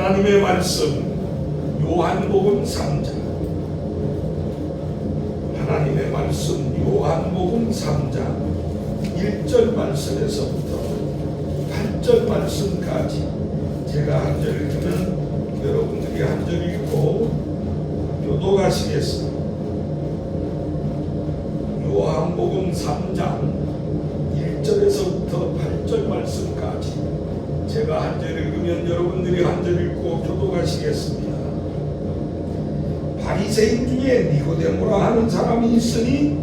하나님의 말씀 요한복음 3장, 하나님의 말씀 요한복음 3장 1절 말씀에서부터 8절 말씀까지 제가 한 절 읽으면 여러분들이 한 절 읽고 교독하시겠습니다. 요한복음 3장 1절에서부터 8절 말씀까지 제가 한 절 읽으면 여러분들이 한 절 읽고 교독하시겠습니다. 바리새인 중에 니고데모라 하는 사람이 있으니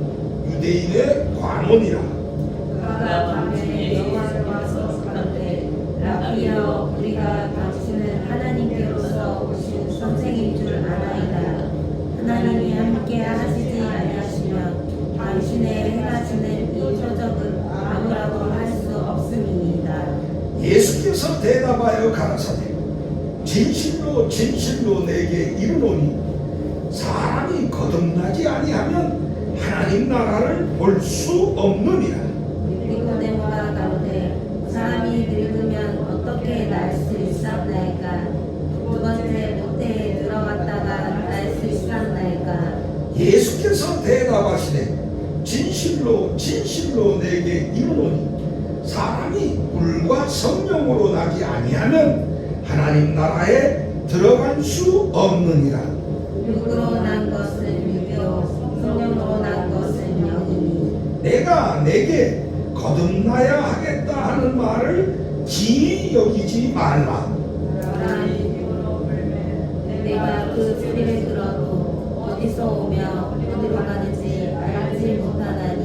유대인의 관원이라. 그가 밤에 여호와를 와서 가로되 라비여, 우리가 당신은 하나님께로서 오신 선생인 줄 아나이다. 하나님이 함께 하시지 아니하시면 당신의 행하시는 이 표적은 아무라고 할 수 없음이니이다. 예수께서 대답하여 가라사대 진실로 진실로 내게 이르노니 사람이 거듭나지 아니하면 하나님 나라를 볼 수 없느니라. 니고데모가 가로되 사람이 늙으면 어떻게 날 수 있사옵나이까? 두 번째 모태에 들어갔다가 날 수 있사옵나이까? 예수께서 대답하시되 진실로 진실로 내게 이르노니 사람이 물과 성령으로 나지 아니하면 하나님 나라에 들어갈 수 없느니라. 육으로 난 것은 육이요 성령으로 난 것은 영이니 내가 내게 거듭나야 하겠다 하는 말을 지히 여기지 말라. 내가 그 소리를 들어도 어디서 오며 어디로 가는지 알지 못하나니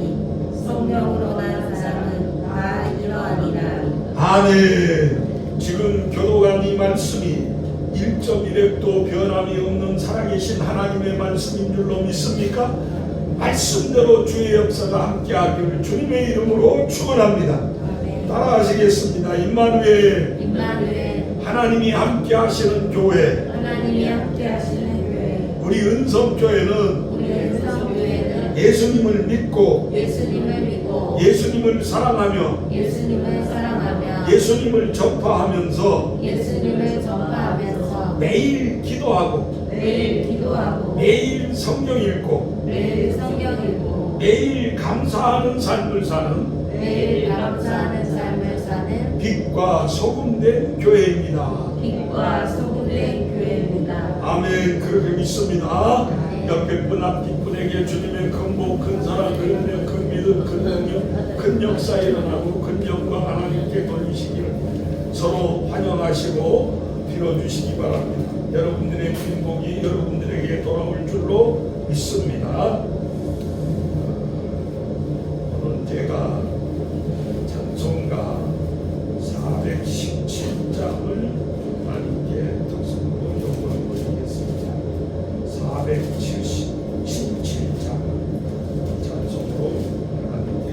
성령으로 난 사람은 다 이러하니라. 아멘. 지금 교독한 이 말씀이 1.1획도 변함이 없는 살아계신 하나님의 말씀인 줄로 믿습니까? 말씀대로 주의 역사가 함께하기를 주님의 이름으로 축원합니다. 따라하시겠습니다. 임마누엘, 하나님이 함께하시는 교회, 하나님이 함께하시는 교회, 우리 은성교회는 예수님을 믿고 예수님을 사랑하며 예수님을 전파하면서 매일 기도하고 매일 성경 읽고 매일 감사하는 삶을 사는 빛과 소금된 교회입니다. 아멘. 그렇게 믿습니다. 옆에 분 앞뒷 분에게 주님의 큰 복, 큰 사랑, 큰 은혜, 큰 믿음, 큰 능력, 큰 역사 일어나고 큰 영광 하나님께 돌리시기를 서로 환영하시고 빌어주시기 바랍니다. 여러분들의 행복이 여러분들에게 돌아올 줄로 믿습니다. 오늘 제가 찬송가 417장을 하나님께 특성으로 요구하고 있겠습니다. 417장 찬송으로 하나님께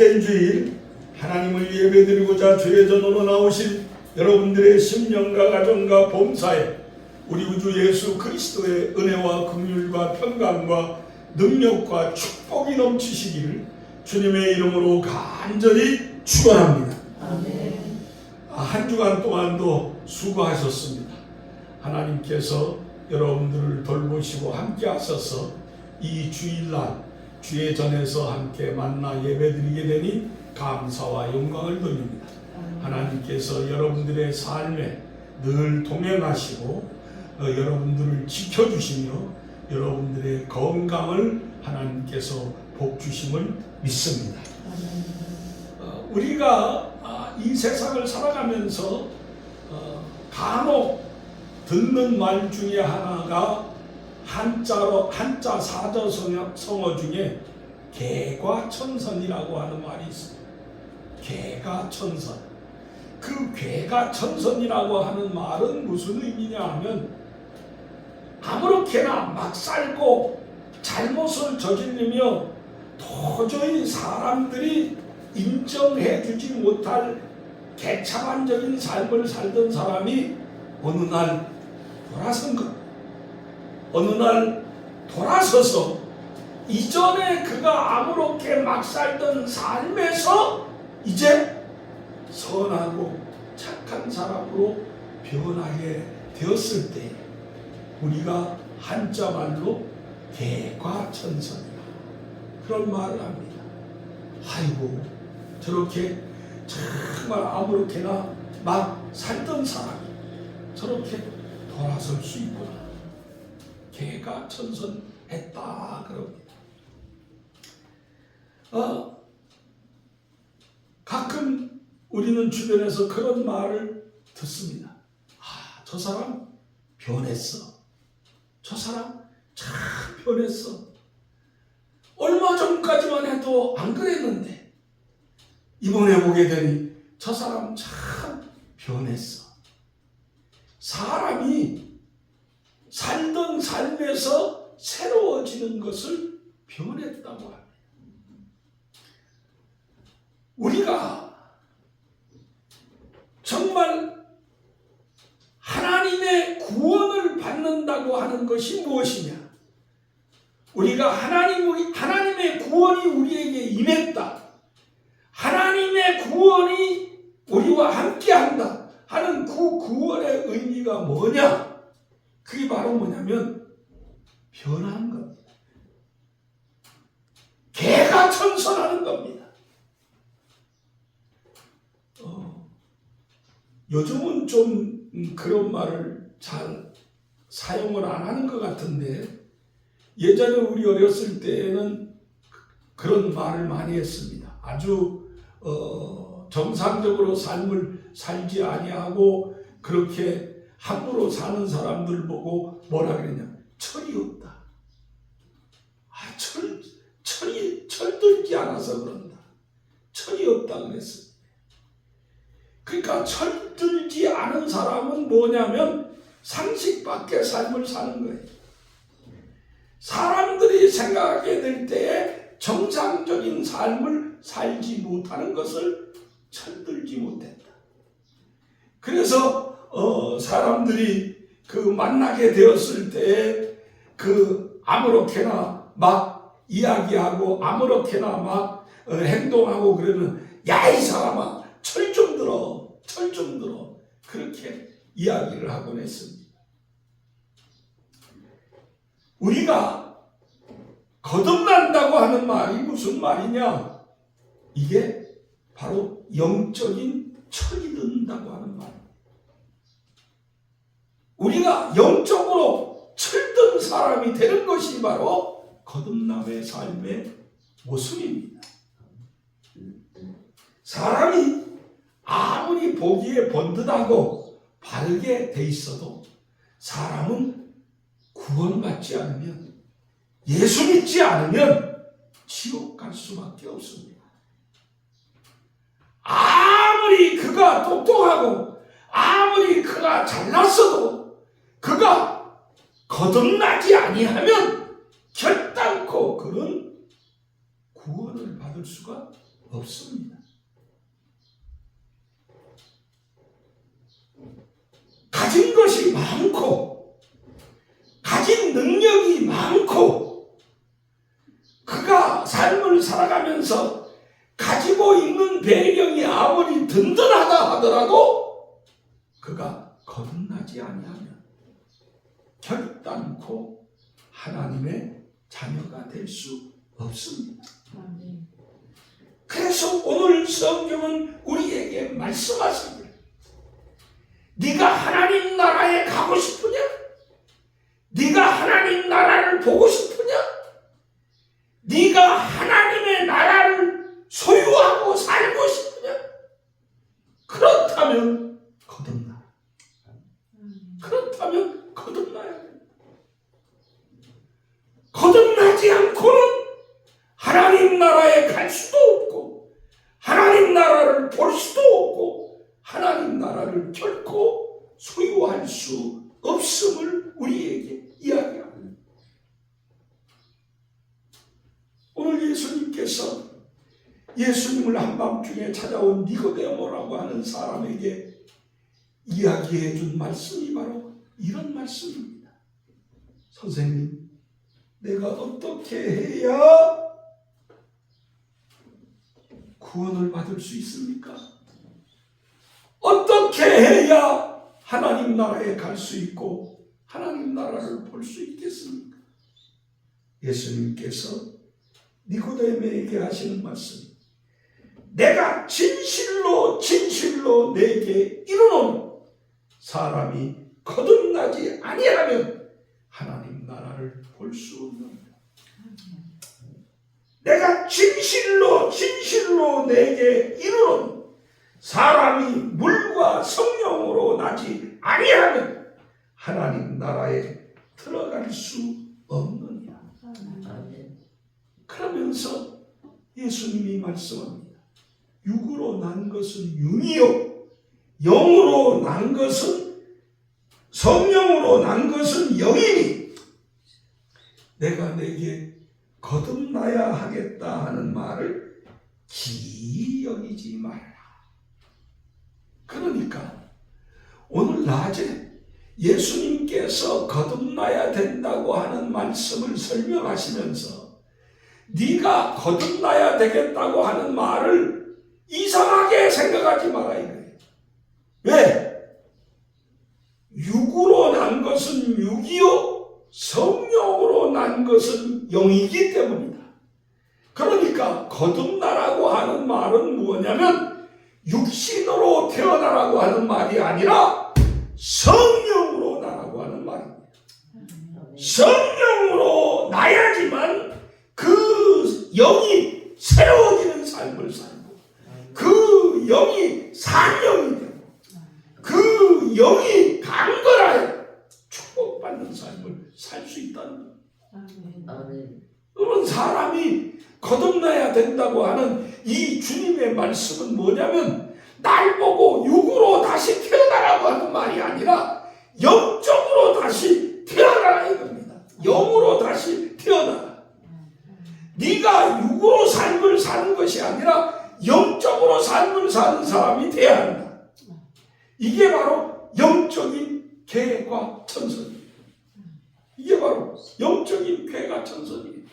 둘째 주일 하나님을 예배드리고자 주의 전으로 나오신 여러분들의 심령과 가정과 범사에 우리 구주 예수 그리스도의 은혜와 긍휼과 평강과 능력과 축복이 넘치시기를 주님의 이름으로 간절히 축원합니다. 한 주간 동안도 수고하셨습니다. 하나님께서 여러분들을 돌보시고 함께 하셔서 이 주일날 주의 전에서 함께 만나 예배드리게 되니 감사와 영광을 돌립니다. 하나님께서 여러분들의 삶에 늘 동행하시고 여러분들을 지켜주시며 여러분들의 건강을 하나님께서 복주심을 믿습니다. 우리가 이 세상을 살아가면서 간혹 듣는 말 중에 하나가 한자 사자성어 중에 개과천선이라고 하는 말이 있습니다. 개과천선. 그 개과천선이라고 하는 말은 무슨 의미냐 하면 아무렇게나 막 살고 잘못을 저지르며 도저히 사람들이 인정해 주지 못할 개차반적인 삶을 살던 사람이 어느 날 돌아선 것. 어느 날 돌아서서 이전에 그가 아무렇게 막 살던 삶에서 이제 선하고 착한 사람으로 변하게 되었을 때 우리가 한자 말로 개과천선이라 그런 말을 합니다. 아이고 저렇게 정말 아무렇게나 막 살던 사람이 저렇게 돌아설 수 있구나. 개과천선했다 그럽니다. 가끔 우리는 주변에서 그런 말을 듣습니다. 저 사람 변했어. 저 사람 참 변했어. 얼마 전까지만 해도 안 그랬는데 이번에 보게 되니 저 사람 참 변했어. 사람이 살던 삶에서 새로워지는 것을 변했다고 합니다. 우리가 정말 하나님의 구원을 받는다고 하는 것이 무엇이냐? 우리가 하나님의 구원이 우리에게 임했다. 하나님의 구원이 우리와 함께한다 하는 그 구원의 의미가 뭐냐? 그게 바로 뭐냐면 변하는 겁니다. 개과천선하는 겁니다. 요즘은 좀 그런 말을 잘 사용을 안 하는 것 같은데 예전에 우리 어렸을 때에는 그런 말을 많이 했습니다. 아주 정상적으로 삶을 살지 아니하고 그렇게 함부로 사는 사람들 보고 뭐라 그랬냐? 철이 없다. 철들지 않아서 그런다. 철이 없다 그랬습니다. 그러니까 철들지 않은 사람은 뭐냐면 상식 밖의 삶을 사는 거예요. 사람들이 생각하게 될 때에 정상적인 삶을 살지 못하는 것을 철들지 못했다. 그래서 사람들이 그 만나게 되었을 때 그 아무렇게나 막 이야기하고 아무렇게나 막 행동하고 그러면 야 이 사람아 철 좀 들어 그렇게 이야기를 하곤 했습니다. 우리가 거듭난다고 하는 말이 무슨 말이냐? 이게 바로 영적인 철이 든다고 하는 말입니다. 우리가 영적으로 철든 사람이 되는 것이 바로 거듭남의 삶의 모습입니다. 사람이 아무리 보기에 번듯하고 바르게 돼 있어도 사람은 구원받지 않으면 예수 믿지 않으면 지옥 갈 수밖에 없습니다. 아무리 그가 똑똑하고 아무리 그가 잘났어도 그가 거듭나지 아니하면 결단코 그는 구원을 받을 수가 없습니다. 가진 것이 많고 가진 능력이 많고 그가 삶을 살아가면서 가지고 있는 배경이 아무리 든든하다 하더라도 그가 거듭나지 아니하면 결단코 하나님의 자녀가 될 수 없습니다. 그래서 오늘 성경은 우리에게 말씀하십니다. 네가 하나님 나라에 가고 싶으냐? 네가 하나님 나라를 보고 싶으냐? 네가 하나님의 나라를 소유하고 살고 싶으냐? 그렇다면 거듭나. 그렇다면 거듭나야 된다. 거듭나지 않고는 하나님 나라에 갈 수도 없고 하나님 나라를 볼 수도 없고 하나님 나라를 결코 소유할 수 없음을 우리에게 이야기합니다. 오늘 예수님께서 예수님을 한밤중에 찾아온 니고데모라고 하는 사람에게 이야기해 준 말씀이 바로 이런 말씀입니다. 선생님, 내가 어떻게 해야 구원을 받을 수 있습니까? 어떻게 해야 하나님 나라에 갈 수 있고 하나님 나라를 볼 수 있겠습니까? 예수님께서 니고데모에게 하시는 말씀, 내가 진실로 진실로 내게 이르노니 사람이 거듭나지 아니하면 하나님 나라를 볼 수 없느니라. 내가 진실로 진실로 내게 이르노니 사람이 물과 성령으로 나지 아니하면 하나님 나라에 들어갈 수 없느니라. 그러면서 예수님이 말씀합니다. 육으로 난 것은 육이요 영으로 난 것은 성령으로 난 것은 영이니 내가 내게 거듭나야 하겠다 하는 말을 기이 여기지 말라. 그러니까 오늘 낮에 예수님께서 거듭나야 된다고 하는 말씀을 설명하시면서 네가 거듭나야 되겠다고 하는 말을 이상하게 생각하지 마라 이거예요. 왜? 육으로 난 것은 육이요 성령으로 난 것은 영이기 때문이다. 그러니까 거듭나라고 하는 말은 뭐냐면 육신으로 태어나라고 하는 말이 아니라 성령으로 나라고 하는 말입니다. 성령으로 나야지만 그 영이 새로워지는 삶을 살고 그 영이 산영이 되고 그 영이 강건하여 축복받는 삶을 살 수 있다는 거예요. 그러면 사람이 거듭나야 된다고 하는 이 주님의 말씀은 뭐냐면 날 보고 육으로 다시 태어나라고 하는 말이 아니라 영적으로 다시 태어나라 이겁니다. 영으로 다시 태어나라. 네가 육으로 삶을 사는 것이 아니라 영적으로 삶을 사는 사람이 돼야 한다. 이게 바로 영적인 개과천선입니다. 이게 바로 영적인 개과천선입니다.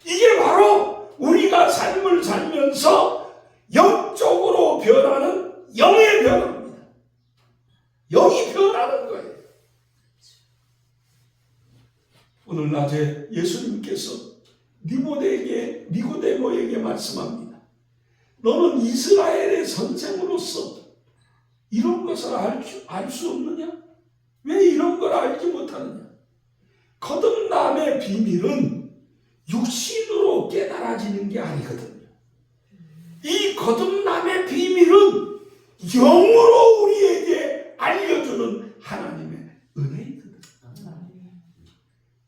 이게 바로 우리가 삶을 살면서 영적으로 변하는 영의 변화입니다. 영이 변하는 거예요. 오늘 낮에 예수님께서 니고데모에게 말씀합니다. 너는 이스라엘의 선생으로서 이런 것을 알 수 없느냐? 왜 이런 걸 알지 못하느냐? 거듭남의 비밀은 육신으로 깨달아지는 게 아니거든요. 이 거듭남의 비밀은 영으로 우리에게 알려주는 하나님의 은혜이거든요.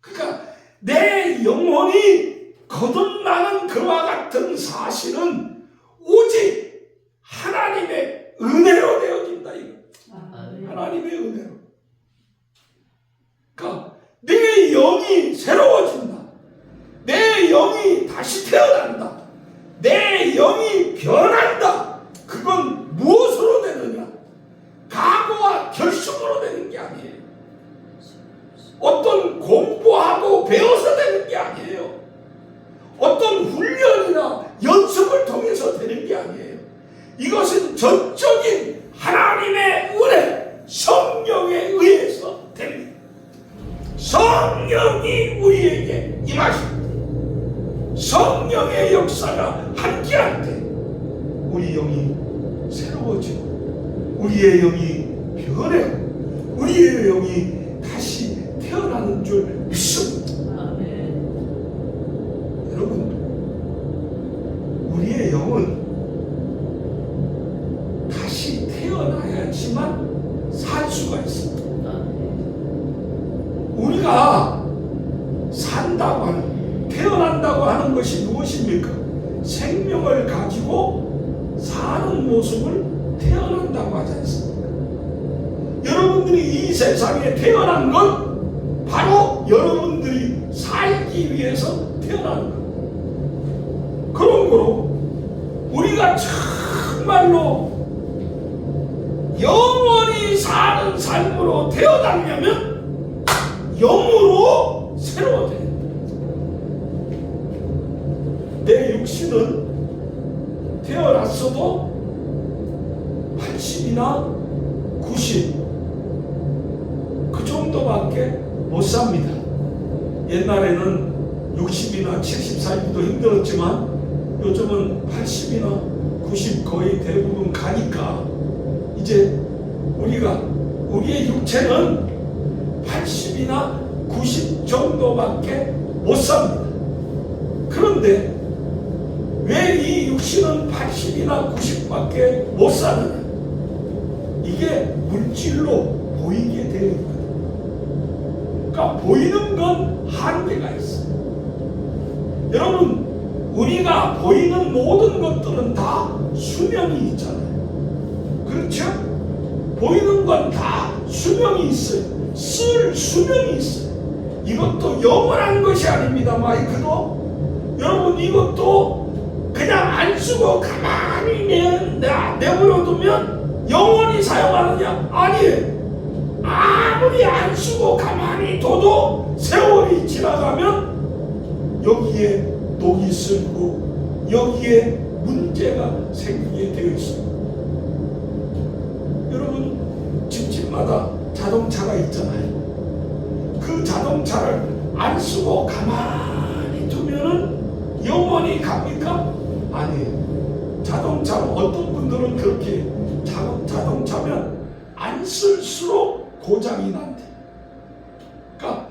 그러니까 내 영혼이 거듭나는 그와 같은 사실은 오직 하나님의 은혜로 되어진다. 이거. 하나님의 은혜로. 그러니까 내 영이 새로워진다. 내 영이 다시 태어난다. 내 영이 우리가 결심으로 되는 게 아니에요. 어떤 공부하고 배워서 되는 게 아니에요. 어떤 훈련이나 연습을 통해서 되는 게 아니에요. 이것은 전적인 하나님의 은혜, 성령에 의해서 됩니다. 성령이 우리에게 임하십니다. 성령의 역사가 함께할 때 우리 영이 새로워지고 우리의 영이 변해고 우리의 영이 다시 태어나는 줄 믿습니다. 여러분, 우리의 영은 다시 태어나야지만 살 수가 있습니다. 우리가 산다고 하는, 태어난다고 하는 것이 무엇입니까? 생명을 가지고 사는 모습을 태어난다고 하지 않습니까? 여러분들이 이 세상에 태어난 건 바로 여러분들이 살기 위해서 태어난 것. 그러므로 우리가 정말로 영원히 사는 삶으로 태어나려면 영으로 새로워져야 됩니다. 내 육신은 태어났어도 80이나 90 그 정도밖에 못 삽니다. 옛날에는 60이나 70 살기도 힘들었지만 요즘은 80이나 90 거의 대부분 가니까 이제 우리의 육체는 80이나 90 정도밖에 못 삽니다. 그런데 왜 이 육신은 80이나 90밖에 못 사느냐? 이게 물질로 보이게 되어 있거든요. 그러니까 보이는 건 한계가 있어요. 여러분, 우리가 보이는 모든 것들은 다 수명이 있잖아요. 그렇죠? 보이는 건 다 수명이 있어요. 쓸 수명이 있어요. 이것도 영원한 것이 아닙니다. 마이크도. 여러분, 이것도 그냥 안 쓰고 가만히 내버려두면 영원히 사용하느냐? 아니에요. 아무리 안 쓰고 가만히 둬도 세월이 지나가면 여기에 녹이 슬고 여기에 문제가 생기게 되어 있습니다. 여러분, 집집마다 자동차가 있잖아요. 그 자동차를 안 쓰고 가만히 두면은 영원히 갑니까? 아니에요. 자동차는 어떤 분들은 그렇게 자동차면 안 쓸수록 고장이 난대. 그러니까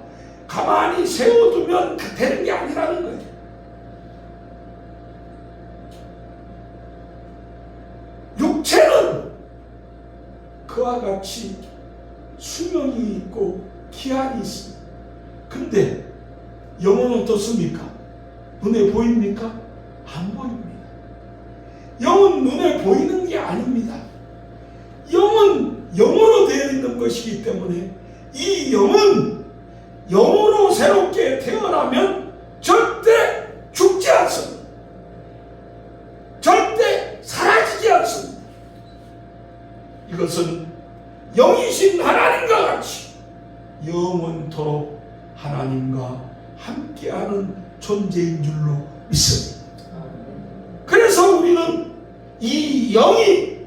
가만히 세워두면 되는 게 아니라는 거예요. 육체는 그와 같이 수명이 있고 기한이 있습니다. 근데 영은 어떻습니까? 눈에 보입니까? 안 보입니다. 영은 눈에 보이는 게 아닙니다. 영은 영으로 되어 있는 것이기 때문에 이 영은 영으로 새롭게 태어나면 절대 죽지 않습니다. 절대 사라지지 않습니다. 이것은 영이신 하나님과 같이 영원토록 하나님과 함께하는 존재인 줄로 믿습니다. 그래서 우리는 이 영이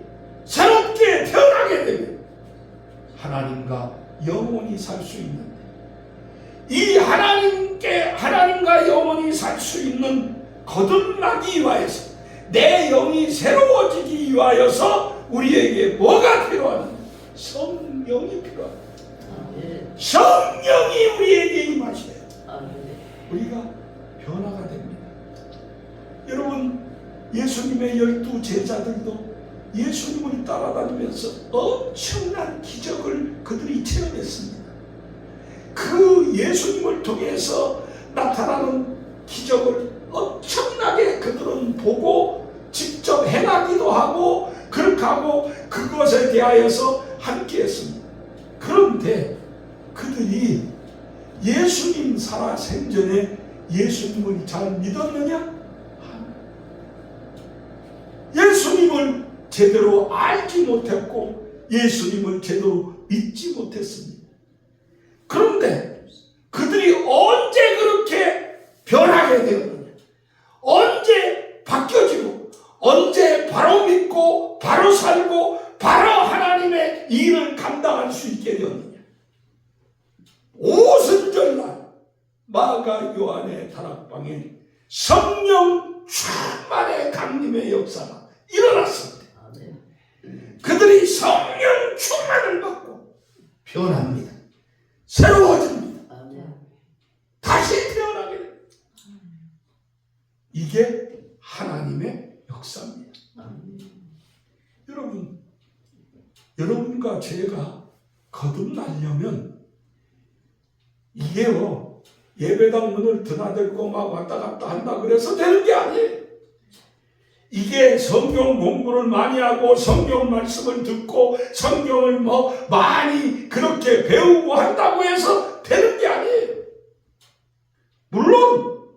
새롭게 태어나게 되면 하나님과 영원히 살 수 있는데, 이 하나님과 영원히 살 수 있는 거듭나기 위하여서, 내 영이 새로워지기 위하여서 우리에게 뭐가 필요하는가? 성령이 필요합니다. 성령이 우리에게 임하셔야 우리가 변화가 됩니다. 여러분, 예수님의 12 제자들도 예수님을 따라다니면서 엄청난 기적을 그들이 체험했습니다. 그 예수님을 통해서 나타나는 기적을 엄청나게 그들은 보고 직접 행하기도 하고 그렇게 하고 그것에 대하여서 함께 했습니다. 그런데 그들이 예수님 살아 생전에 예수님을 잘 믿었느냐? 예수님을 제대로 알지 못했고 예수님을 제대로 믿지 못했습니다. 그런데 그들이 언제 그렇게 변하게 되었느냐? 언제 바뀌어지고 언제 바로 믿고 바로 살고 바로 하나님의 일을 감당할 수 있게 되었느냐? 오순절날 마가 요한의 다락방에 성령 충만의 강림의 역사가 일어났습니다. 그들이 성령 충만을 받고 변합니다. 새로워집니다. 다시 태어나게 됩니다. 이게 하나님의 역사입니다. 여러분과 제가 거듭나려면 이게요, 예배당 문을 드나들고 막 왔다 갔다 한다 그래서 되는 게 아니에요. 이게 성경 공부를 많이 하고 성경 말씀을 듣고 성경을 많이 그렇게 배우고 한다고 해서 되는 게 아니에요. 물론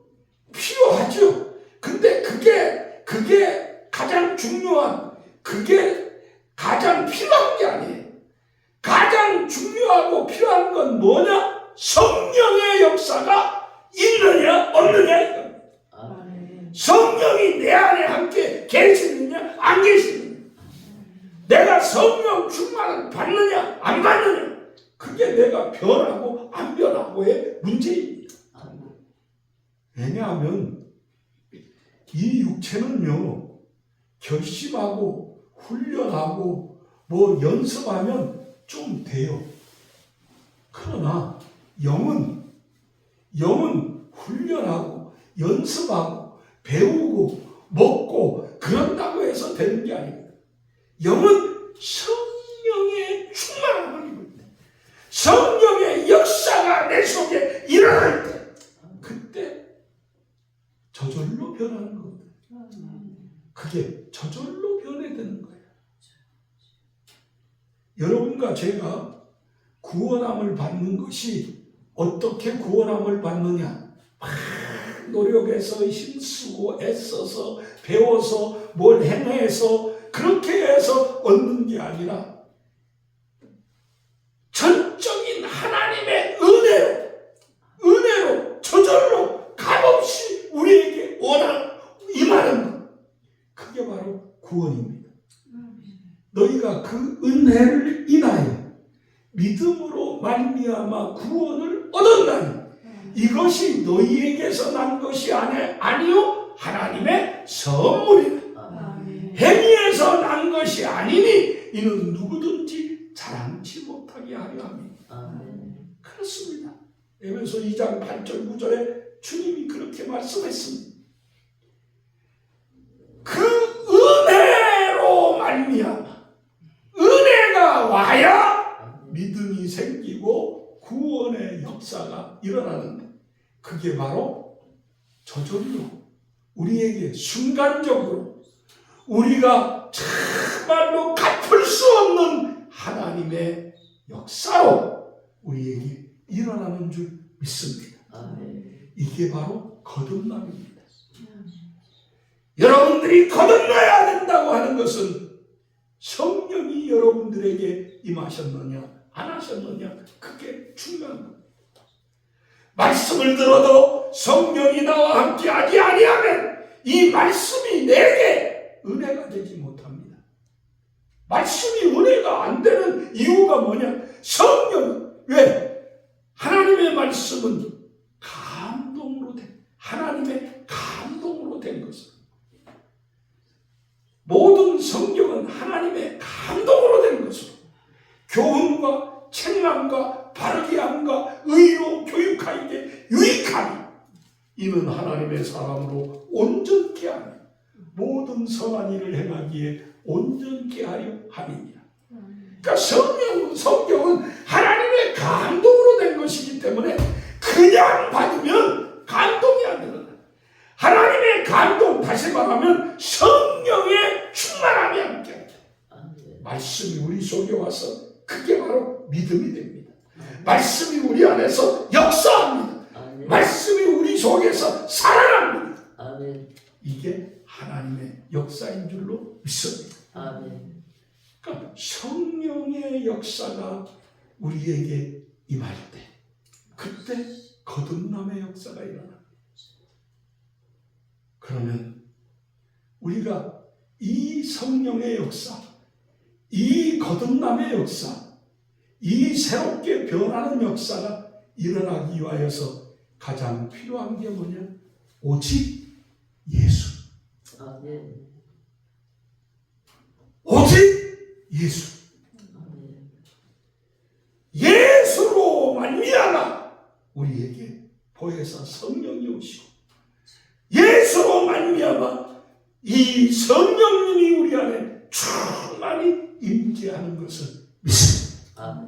필요하죠. 근데 그게 가장 중요한, 그게 가장 필요한 게 아니에요. 가장 중요하고 필요한 건 뭐냐? 성령의 역사가 있느냐 없느냐. 성령이 내 안에 함께 계시느냐 안 계시느냐. 내가 성령 충만을 받느냐 안 받느냐. 그게 내가 변하고 안 변하고의 문제입니다. 왜냐하면 이 육체는요, 결심하고 훈련하고 연습하면 좀 돼요. 그러나 영은 훈련하고 연습하고 배우고 먹고 그런다고 해서 되는 게 아닙니다. 영은 성령의 충만함을 입을 때, 성령의 역사가 내 속에 일어날 때, 그때 저절로 변하는 겁니다. 그게 저절로 변해되는 거예요. 여러분과 제가 구원함을 받는 것이 어떻게 구원함을 받느냐? 막 노력해서 힘쓰고 애써서 배워서 뭘 행해서 그렇게 해서 얻는 게 아니라 전적인 하나님의 은혜로 저절로 값없이 우리에게 임하는 것, 그게 바로 구원입니다. 너희가 그 은혜를 인하여 믿음으로 말미암아 구원을 얻었나니 이것이 너희에게서 난 것이 아니요 하나님의 선물이다. 행위에서 난 것이 아니니 이는 누구든지 자랑치 못하게 하려 합니다. 그렇습니다. 에베소 2장 8절 9절에 주님이 그렇게 말씀했습니다. 그 은혜로 말미암아 은혜가 와야 믿음이 생기고 구원의 역사가 일어나는데, 그게 바로 저절로 우리에게 순간적으로 우리가 정말로 갚을 수 없는 하나님의 역사로 우리에게 일어나는 줄 믿습니다. 이게 바로 거듭남입니다. 여러분들이 거듭나야 된다고 하는 것은 성령이 여러분들에게 임하셨느냐 안 하셨느냐, 그게 중요한 겁니다. 말씀을 들어도 성령이 나와 함께 하지 아니하면 이 말씀이 내게 은혜가 되지 못합니다. 말씀이 은혜가 안 되는 이유가 뭐냐? 성령, 왜? 하나님의 말씀은 하나님의 감동으로 된 것은, 모든 성경은 하나님의 감동으로 된 것으로 교훈과 책망과 바르게 함과 의로 교육하기에 유익하니 이는 하나님의 사람으로 온전케 하며 모든 선한 일을 행하기에 온전케 하려 함이니라. 그러니까 성경은 하나님의 감동으로 된 것이기 때문에 그냥 받으면 감동이 안 되는 거예요. 하나님의 감동, 다시 말하면 성령의 충만함이 함께 합니다. 말씀이 우리 속에 와서 그게 바로 믿음이 됩니다. 말씀이 우리 안에서 역사합니다. 말씀이 우리 속에서 살아납니다. 이게 하나님의 역사인 줄로 믿습니다. 그러니까 성령의 역사가 우리에게 임할 때, 그때 거듭남의 역사가 일어나. 그러면 우리가 이 성령의 역사, 이 거듭남의 역사, 이 새롭게 변하는 역사가 일어나기 위하여서 가장 필요한 게 뭐냐? 오직 예수. 오직 예수. 예수로 말미암아 우리에게 보혜사 성령이 오시고, 예수로 말미암아 이 성령님이 우리 안에 충만히 임재하는 것을 믿습니다.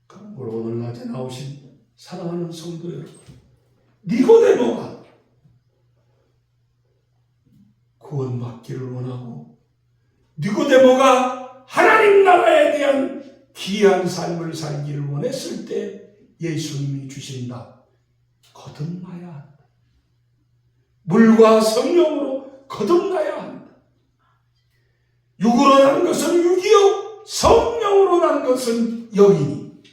그러므로 오늘 낮에 나오신 사랑하는 성도 여러분, 니고데모가 구원받기를 원하고, 니고데모가 하나님 나라에 대한 귀한 삶을 살기를 원했을 때 예수님이 주신다. 거듭나야 한다. 물과 성령으로 거듭나야 한다. 육으로 난 것은 육이요 성령으로 난 것은 영이니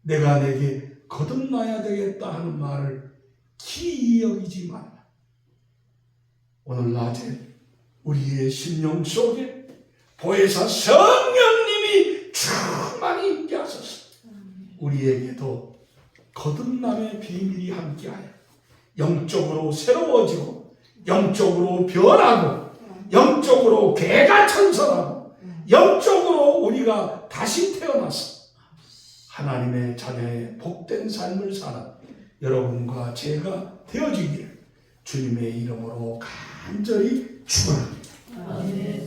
내가 내게 거듭나야 되겠다 하는 말을 기이 여기지 말라. 오늘 낮에 우리의 심령 속에 보혜사 성령님이 충만히 임재하소서. 우리에게도 거듭남의 비밀이 함께하여 영적으로 새로워지고, 영적으로 변하고, 영적으로 개가천선하고, 영적으로 우리가 다시 태어나서 하나님의 자녀의 복된 삶을 사는 여러분과 제가 되어지기를 주님의 이름으로 간절히 축원합니다.